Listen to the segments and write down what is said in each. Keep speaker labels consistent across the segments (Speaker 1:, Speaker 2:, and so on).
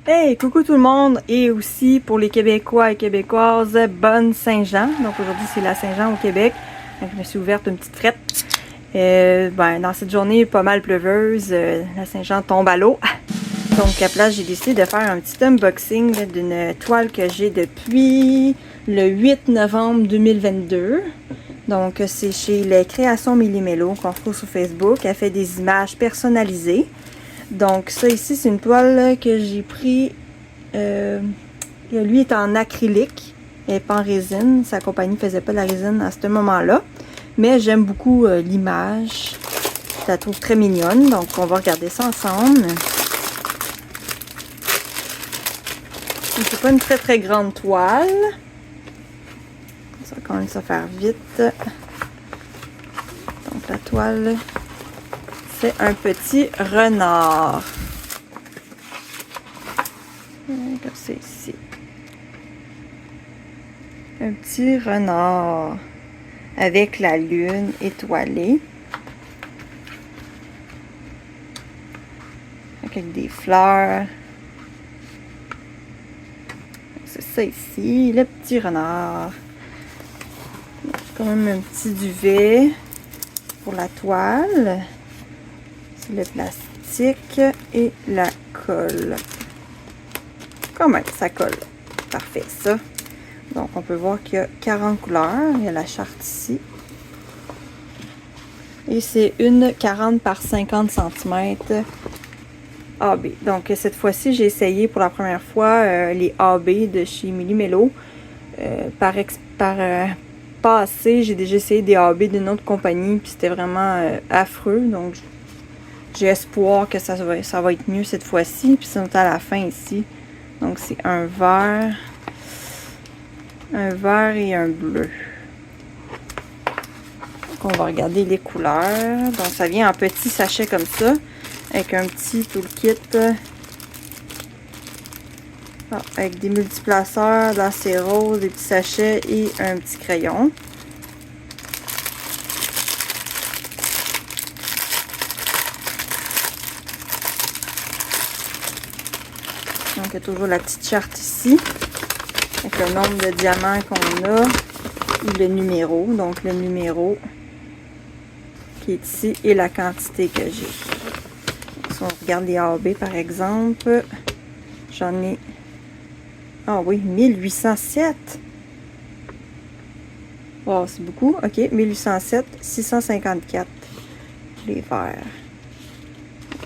Speaker 1: Hey, coucou tout le monde et aussi pour les Québécois et Québécoises, bonne Saint-Jean. Donc aujourd'hui c'est la Saint-Jean au Québec. Donc je me suis ouverte une petite frette. Dans cette journée pas mal pleuveuse, la Saint-Jean tombe à l'eau. Donc à place j'ai décidé de faire un petit unboxing d'une toile que j'ai depuis le 8 novembre 2022. Donc c'est chez les Créations Millimélo qu'on retrouve sur Facebook. Elle fait des images personnalisées. Donc ça ici c'est une toile que j'ai pris, lui est en acrylique et pas en résine. Sa compagnie faisait pas de la résine à ce moment-là. Mais j'aime beaucoup l'image. Je la trouve très mignonne. Donc on va regarder ça ensemble. C'est pas une très grande toile. Ça va quand même se faire vite. Donc la toile, c'est un petit renard. Comme c'est ici. Un petit renard avec la lune étoilée. Avec des fleurs. C'est ça ici, le petit renard. Quand même un petit duvet pour la toile. C'est le plastique et la colle. Quand même, ça colle. Parfait, ça. Donc, on peut voir qu'il y a 40 couleurs. Il y a la charte ici. Et c'est une 40 par 50 cm AB. Donc, cette fois-ci, j'ai essayé pour la première fois les AB de chez Millimélo. Par passé, j'ai déjà essayé des AB d'une autre compagnie, puis c'était vraiment affreux. Donc, j'ai espoir que ça va être mieux cette fois-ci. Puis c'est à la fin ici. Donc c'est un vert et un bleu. Donc on va regarder les couleurs. Donc ça vient en petit sachet comme ça, avec un petit toolkit. Avec des multiplaceurs, lacets roses, des petits sachets et un petit crayon. Donc, il y a toujours la petite charte ici, avec le nombre de diamants qu'on a, et le numéro. Donc, le numéro qui est ici et la quantité que j'ai. Si on regarde les AB, par exemple, j'en ai... Ah oui, 1807! Wow, c'est beaucoup. OK, 1807, 654, les verts.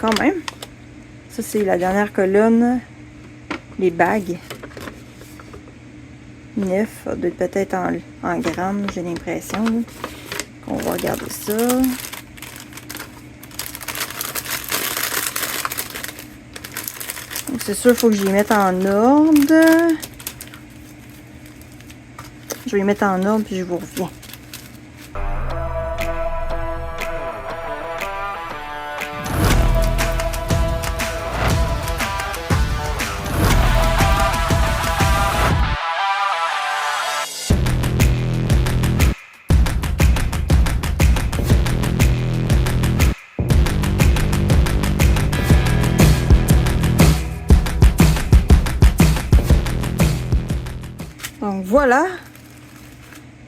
Speaker 1: Quand même. Ça, c'est la dernière colonne. Les bagues. 9, ça doit être peut-être en grammes, j'ai l'impression. On va regarder ça. Donc c'est sûr, il faut que je les mette en ordre. Je vais les mettre en ordre, puis je vous reviens. Donc voilà,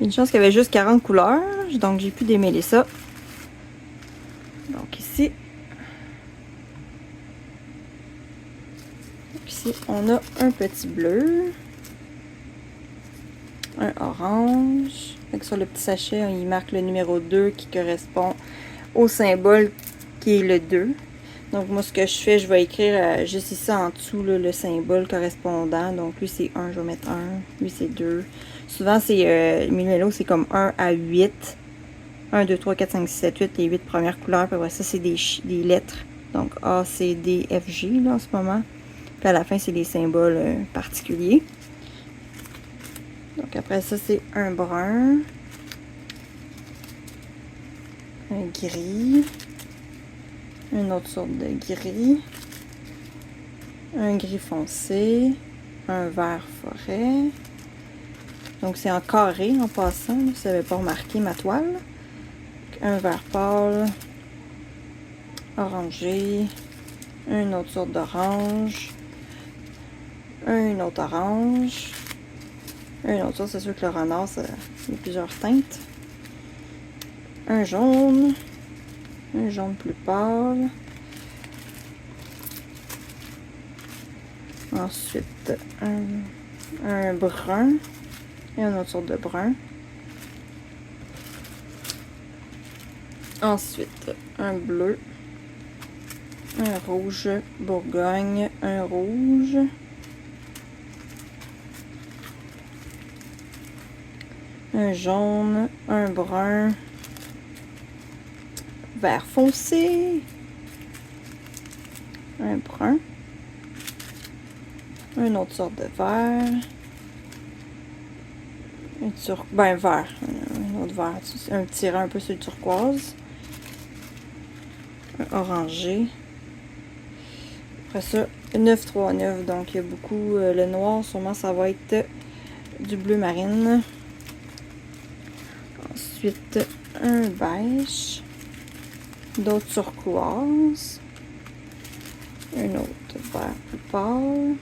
Speaker 1: une chance qu'il y avait juste 40 couleurs, donc j'ai pu démêler ça. Donc ici on a un petit bleu, un orange, avec sur le petit sachet il marque le numéro 2 qui correspond au symbole qui est le 2. Donc moi ce que je fais, je vais écrire juste ici en dessous là, le symbole correspondant. Donc lui c'est 1, je vais mettre 1, lui c'est 2. Souvent c'est Millimélo, c'est comme 1 à 8. 1, 2, 3, 4, 5, 6, 7, 8, les 8 premières couleurs. Puis après ça c'est des lettres. Donc A, C, D, F, G là en ce moment. Puis à la fin c'est des symboles particuliers. Donc après ça c'est un brun. Un gris. Une autre sorte de gris, un gris foncé, un vert forêt. Donc c'est en carré en passant, si vous n'avez pas remarqué ma toile. Un vert pâle, orangé, une autre sorte d'orange, Un autre orange. Un autre, c'est sûr que le renard, il y a plusieurs teintes. Un jaune plus pâle. Ensuite, un brun et une autre sorte de brun. Ensuite, un bleu, un rouge Bourgogne, un rouge, un jaune, un brun, vert foncé, un brun, une autre sorte de vert, vert, un autre vert, un tirant un peu sur le turquoise, un orangé. Après ça, 939, donc il y a beaucoup, le noir, sûrement ça va être du bleu marine. Ensuite, un beige, d'autres turquoises, un autre vert plus pâle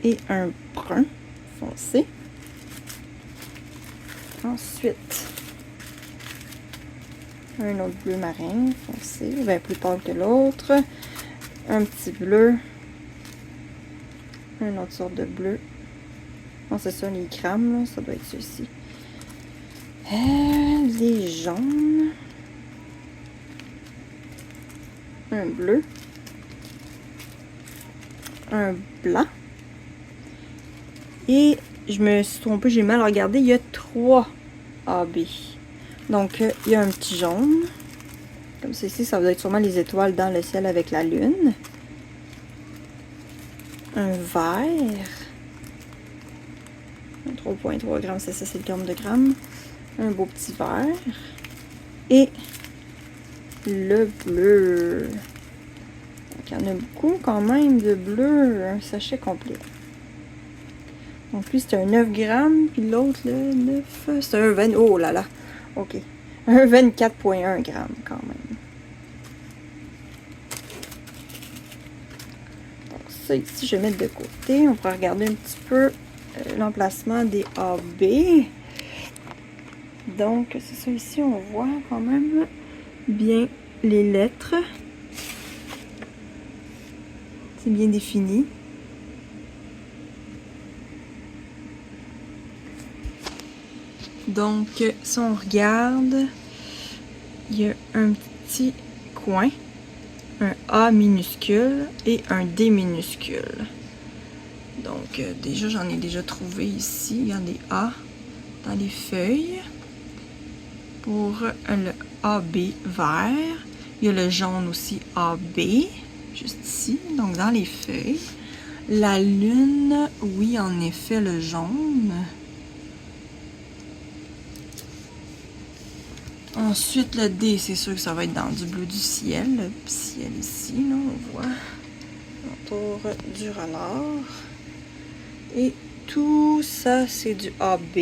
Speaker 1: et un brun foncé. Ensuite, un autre bleu marin foncé, plus pâle que l'autre, un petit bleu, une autre sorte de bleu. Non, c'est ça, les crâmes, là, ça doit être ceci. Les jaunes, un bleu, un blanc. Et je me suis trompée, j'ai mal regardé, il y a 3 AB. Donc, il y a un petit jaune. Comme ceci, ça va être sûrement les étoiles dans le ciel avec la lune. Un vert. 3,3 grammes, c'est ça, c'est le terme de grammes. Un beau petit vert. Et le bleu. Donc, il y en a beaucoup quand même de bleu. Un sachet complet. Donc, lui, c'est un 9 grammes. Puis l'autre, le 9, c'est un 20. Oh là là. OK. Un 24,1 grammes quand même. Donc, ça ici, je vais mettre de côté. On pourra regarder un petit peu l'emplacement des AB. Donc, c'est ça ici, on voit quand même bien les lettres. C'est bien défini. Donc, si on regarde, il y a un petit coin, un A minuscule et un D minuscule. Donc, déjà, j'en ai déjà trouvé ici. Il y a des A dans les feuilles. Pour le AB vert, il y a le jaune aussi AB, juste ici, donc dans les feuilles. La lune, oui, en effet, le jaune. Ensuite, le D, c'est sûr que ça va être dans du bleu du ciel. Le ciel ici, là, on voit autour du renard. Et tout ça, c'est du AB.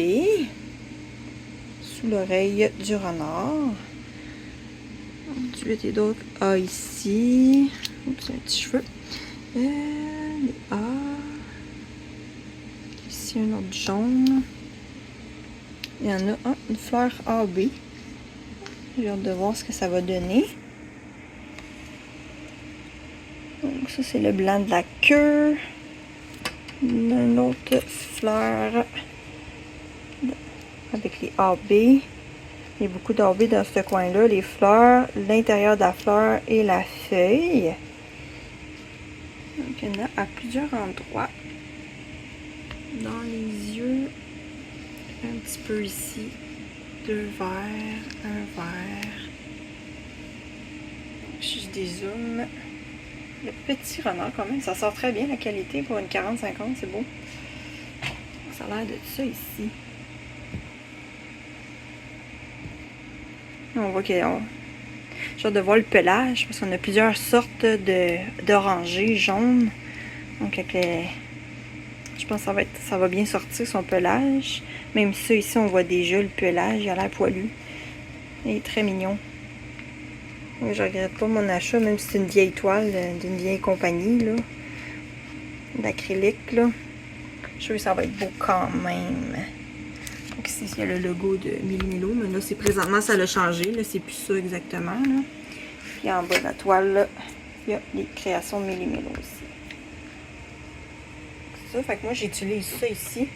Speaker 1: Sous l'oreille du renard. Ensuite, il y a d'autres A ici. Oups, un petit cheveu. Les A. Ici, un autre jaune. Il y en a une fleur AB. J'ai hâte de voir ce que ça va donner. Donc ça, c'est le blanc de la queue. Une autre fleur avec les AB. Il y a beaucoup d'AB dans ce coin-là. Les fleurs, l'intérieur de la fleur et la feuille. Donc, il y en a à plusieurs endroits. Dans les yeux. Un petit peu ici. 2 verts, un vert. Juste des zooms. Le petit renard quand même, ça sort très bien la qualité pour une 40-50, c'est beau. Ça a l'air de ça ici. On voit que j'ai hâte de voir le pelage parce qu'on a plusieurs sortes d'orangers jaunes. Donc avec les, je pense que ça va bien sortir son pelage. Même ça ici on voit déjà le pelage, il a l'air poilu. Il est très mignon. Je regrette pas mon achat, même si c'est une vieille toile d'une vieille compagnie, là. D'acrylique, là. Je suis sûre que ça va être beau quand même. Donc ici, il y a le logo de Millimilo, mais là, c'est présentement, ça l'a changé, là. C'est plus ça exactement, là. Puis en bas de la toile, là, il y a les créations de Millimilo aussi. C'est ça, fait que moi, j'utilise ça ici.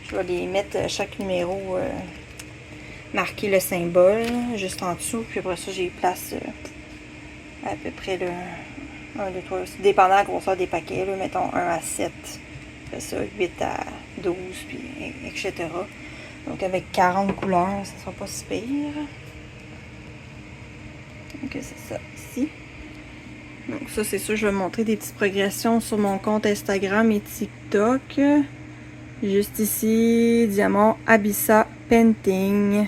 Speaker 1: Je vais les mettre chaque numéro, marquer le symbole, juste en dessous. Puis après ça, j'ai place à peu près le 1, 2, 3, dépendant de la grosseur des paquets, là, mettons 1 à 7. Après ça, 8 à 12, puis etc. Donc avec 40 couleurs, ça sera pas si pire. Donc c'est ça, ici. Donc ça, c'est sûr, je vais montrer des petites progressions sur mon compte Instagram et TikTok. Juste ici, Diamant Abyssa Painting.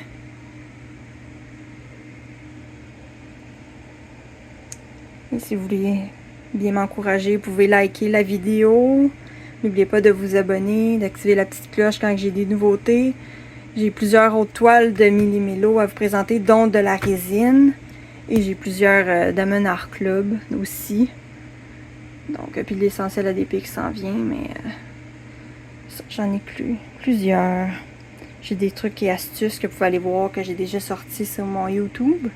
Speaker 1: Et si vous voulez bien m'encourager, vous pouvez liker la vidéo. N'oubliez pas de vous abonner, d'activer la petite cloche quand j'ai des nouveautés. J'ai plusieurs autres toiles de Millimilo à vous présenter, dont de la résine. Et j'ai plusieurs Diamond Art Club aussi. Donc, puis l'essentiel ADP qui s'en vient, mais j'en ai plusieurs. J'ai des trucs et astuces que vous pouvez aller voir que j'ai déjà sortis sur mon YouTube.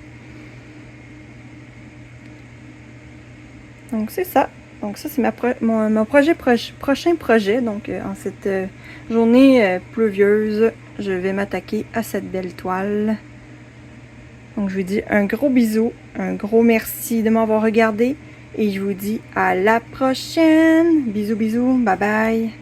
Speaker 1: Donc c'est ça. Donc ça c'est mon prochain projet. Donc en cette journée pluvieuse, je vais m'attaquer à cette belle toile. Donc je vous dis un gros bisou, un gros merci de m'avoir regardé et je vous dis à la prochaine. Bisous bisous, bye bye.